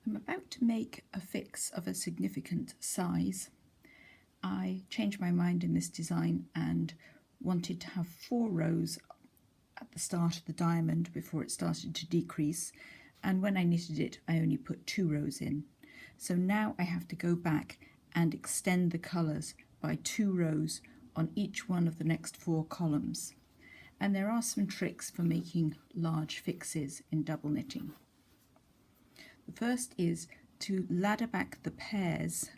I'm about to make a fix of a significant size. I changed my mind in this design and wanted to have 4 rows at the start of the diamond before it started to decrease, and when I knitted it I only put 2 rows in. So now I have to go back and extend the colours by 2 rows on each one of the next 4 columns. And there are some tricks for making large fixes in double knitting. The first is to ladder back the pairs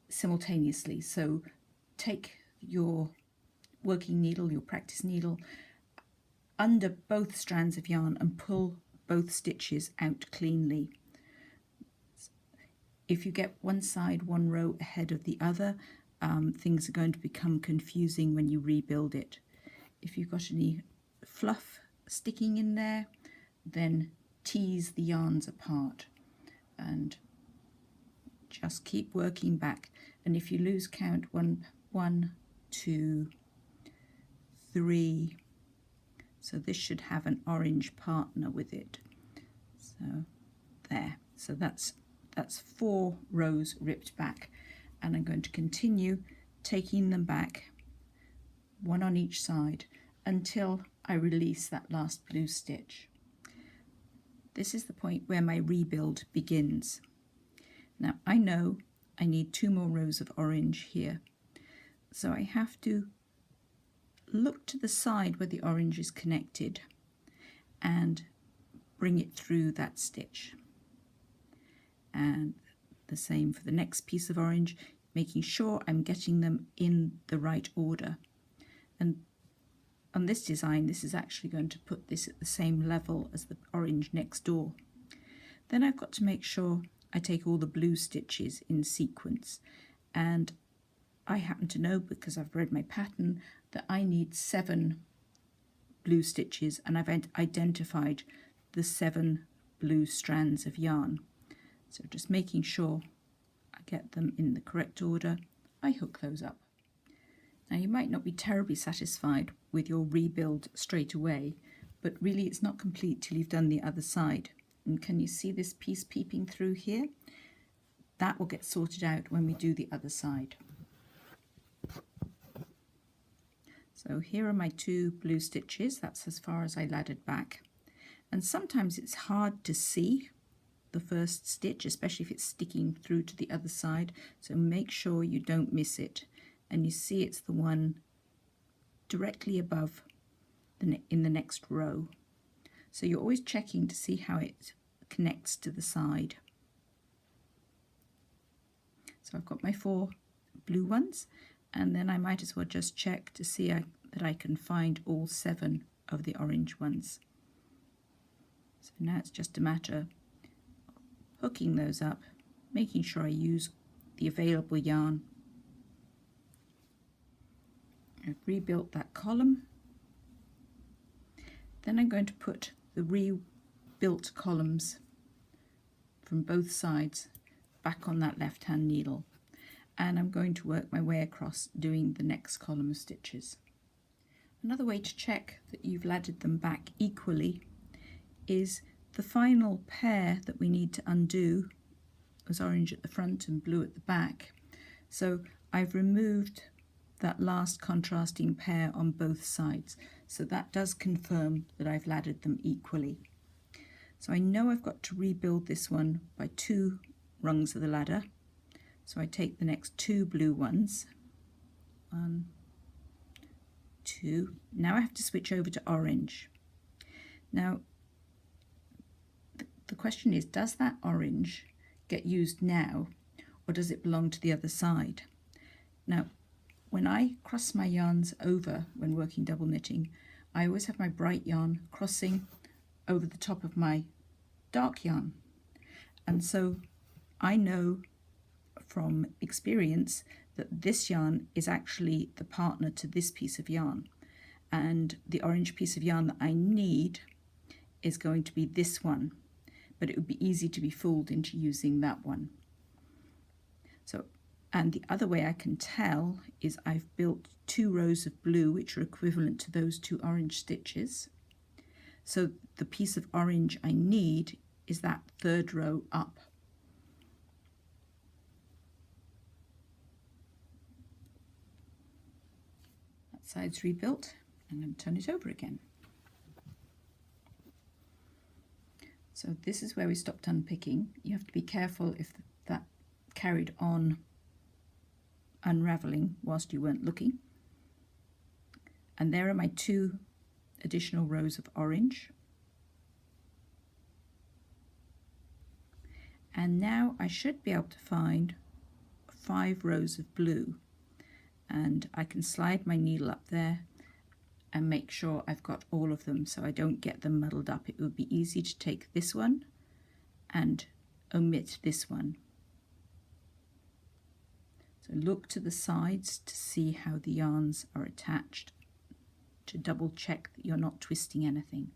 simultaneously. So take your working needle, your practice needle, under both strands of yarn and pull both stitches out cleanly. If you get one side, one row ahead of the other, things are going to become confusing when you rebuild it. If you've got any fluff sticking in there, then tease the yarns apart and just keep working back. And if you lose count, 1, 2, 3, so this should have an orange partner with it. So there, so that's 4 rows ripped back, and I'm going to continue taking them back, one on each side, until I release that last blue stitch. This is the point where my rebuild begins. Now I know I need 2 more rows of orange here, so I have to look to the side where the orange is connected and bring it through that stitch. And the same for the next piece of orange, making sure I'm getting them in the right order. And on this design, this is actually going to put this at the same level as the orange next door. Then I've got to make sure I take all the blue stitches in sequence, and I happen to know, because I've read my pattern, that I need 7 blue stitches, and I've identified the 7 blue strands of yarn. So just making sure I get them in the correct order, I hook those up. Now you might not be terribly satisfied with your rebuild straight away, but really it's not complete till you've done the other side. And can you see this piece peeping through here? That will get sorted out when we do the other side. So here are my 2 blue stitches. That's as far as I laddered back. And sometimes it's hard to see the first stitch, especially if it's sticking through to the other side, so make sure you don't miss it. And you see it's the one directly above in the next row. So you're always checking to see how it connects to the side. So I've got my 4 blue ones, and then I might as well just check to see that I can find all 7 of the orange ones. So now it's just a matter of hooking those up, making sure I use the available yarn. I've rebuilt that column. Then I'm going to put the rebuilt columns from both sides back on that left hand needle, and I'm going to work my way across doing the next column of stitches. Another way to check that you've laddered them back equally is the final pair that we need to undo was orange at the front and blue at the back. So I've removed that last contrasting pair on both sides, so that does confirm that I've laddered them equally. So I know I've got to rebuild this one by 2 rungs of the ladder, so I take the next 2 blue ones, 1, 2. Now I have to switch over to orange. Now the question is, does that orange get used now, or does it belong to the other side? Now when I cross my yarns over when working double knitting, I always have my bright yarn crossing over the top of my dark yarn. And so I know from experience that this yarn is actually the partner to this piece of yarn. And the orange piece of yarn that I need is going to be this one, but it would be easy to be fooled into using that one. So, and the other way I can tell is I've built 2 rows of blue which are equivalent to those 2 orange stitches. So the piece of orange I need is that third row up. That side's rebuilt. I'm going to turn it over again. So this is where we stopped unpicking. You have to be careful if that carried on unraveling whilst you weren't looking. And there are my 2 additional rows of orange. And now I should be able to find 5 rows of blue, and I can slide my needle up there and make sure I've got all of them so I don't get them muddled up. It would be easy to take this one and omit this one. So look to the sides to see how the yarns are attached, to double check that you're not twisting anything.